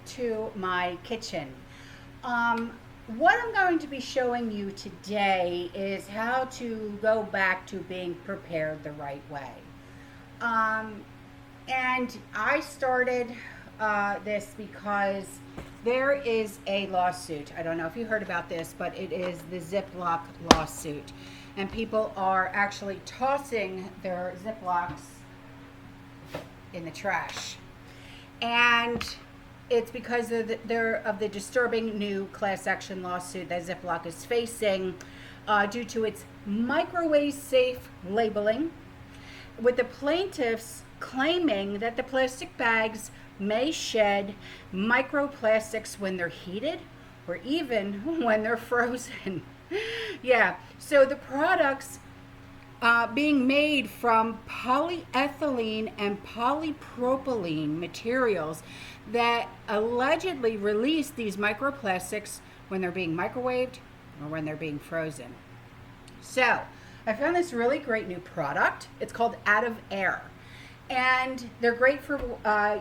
to my kitchen. What I'm going to be showing you today is how to go back to being prepared the right way. And I started this because there is a lawsuit. I don't know if you heard about this, but it is the Ziploc lawsuit. And people are actually tossing their Ziplocs in the trash. And it's because of the disturbing new class action lawsuit that Ziploc is facing due to its microwave safe labeling, with the plaintiffs claiming that the plastic bags may shed microplastics when they're heated or even when they're frozen. Yeah, so the products being made from polyethylene and polypropylene materials that allegedly release these microplastics when they're being microwaved or when they're being frozen. So I found this really great new product. It's called Out of Air, and they're great for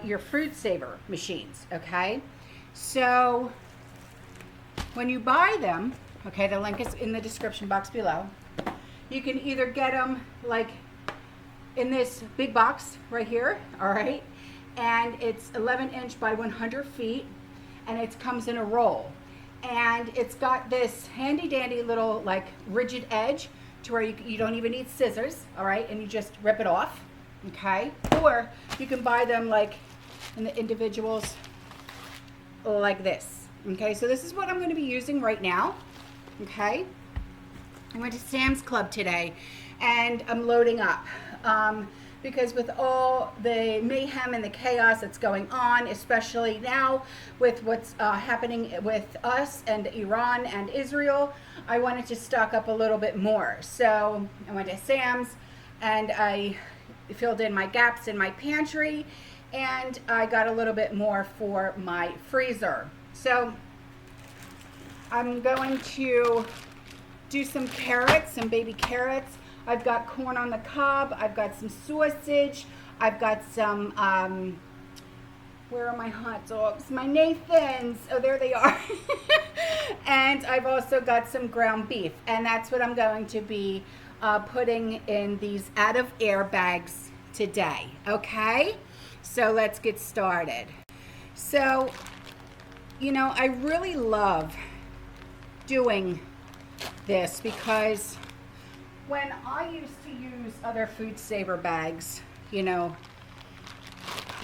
your food saver machines. Okay, so when you buy them, okay, the link is in the description box below. You can either get them like in this big box right here, all right, and it's 11-inch by 100 feet, and it comes in a roll, and it's got this handy dandy little like rigid edge to where you don't even need scissors, all right, and you just rip it off, okay? Or you can buy them like in the individuals like this, okay? So this is what I'm going to be using right now, okay? I went to Sam's Club today and I'm loading up because with all the mayhem and the chaos that's going on, especially now with what's happening with us and Iran and Israel, I wanted to stock up a little bit more. So I went to Sam's and I filled in my gaps in my pantry, and I got a little bit more for my freezer. So I'm going to do some carrots, some baby carrots. I've got corn on the cob. I've got some sausage. I've got some, where are my hot dogs? My Nathans. Oh, there they are. And I've also got some ground beef. And that's what I'm going to be putting in these out of air bags today. Okay? So let's get started. So, you know, I really love doing this because when I used to use other food saver bags, you know,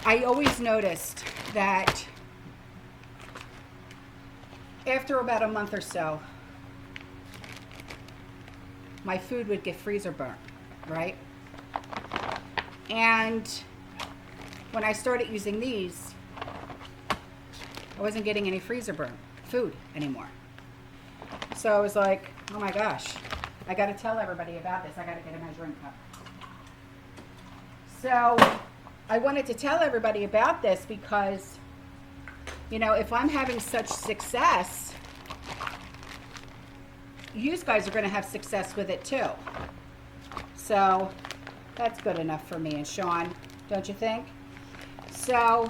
I always noticed that after about a month or so, my food would get freezer burnt, right? And when I started using these, I wasn't getting any freezer burnt food anymore. So I was like, oh my gosh, I got to tell everybody about this. I got to get a measuring cup. So I wanted to tell everybody about this because, you know, if I'm having such success, you guys are going to have success with it too. So that's good enough for me and Sean, don't you think? So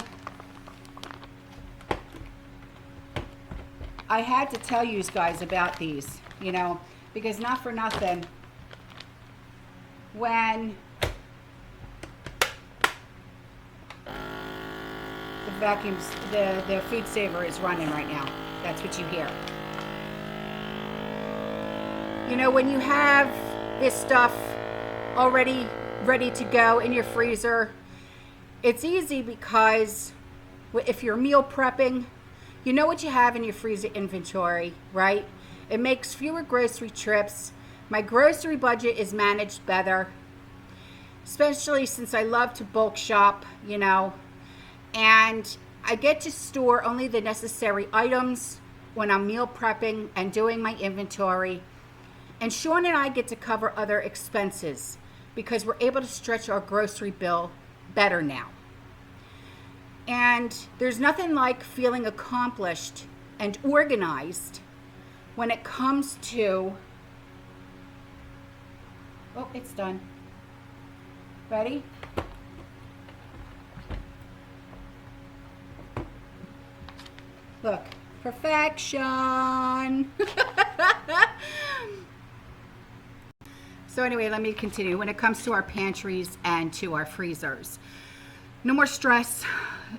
I had to tell you guys about these, you know, because not for nothing, when the vacuums, the food saver is running right now, that's what you hear. You know, when you have this stuff already ready to go in your freezer, it's easy because if you're meal prepping, you know what you have in your freezer inventory, right? It makes fewer grocery trips. My grocery budget is managed better, especially since I love to bulk shop, you know, and I get to store only the necessary items when I'm meal prepping and doing my inventory. And Sean and I get to cover other expenses because we're able to stretch our grocery bill better now. And there's nothing like feeling accomplished and organized when it comes to, oh, it's done. Ready? Look, perfection. So anyway, let me continue. When it comes to our pantries and to our freezers, no more stress,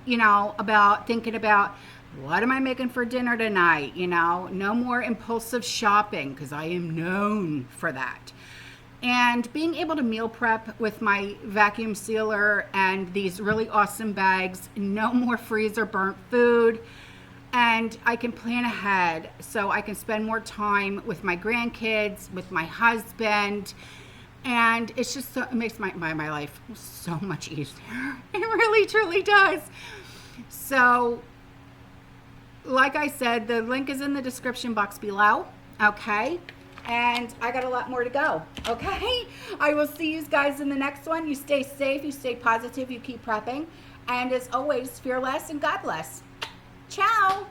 about thinking about what am I making for dinner tonight, no more impulsive shopping, because I am known for that. And being able to meal prep with my vacuum sealer and these really awesome bags, no more freezer burnt food. And I can plan ahead so I can spend more time with my grandkids, with my husband. And it's just it makes my life so much easier. It really, truly does. So, like I said, the link is in the description box below. Okay. And I got a lot more to go. Okay. I will see you guys in the next one. You stay safe. You stay positive. You keep prepping. And as always, fear less and God bless. Ciao.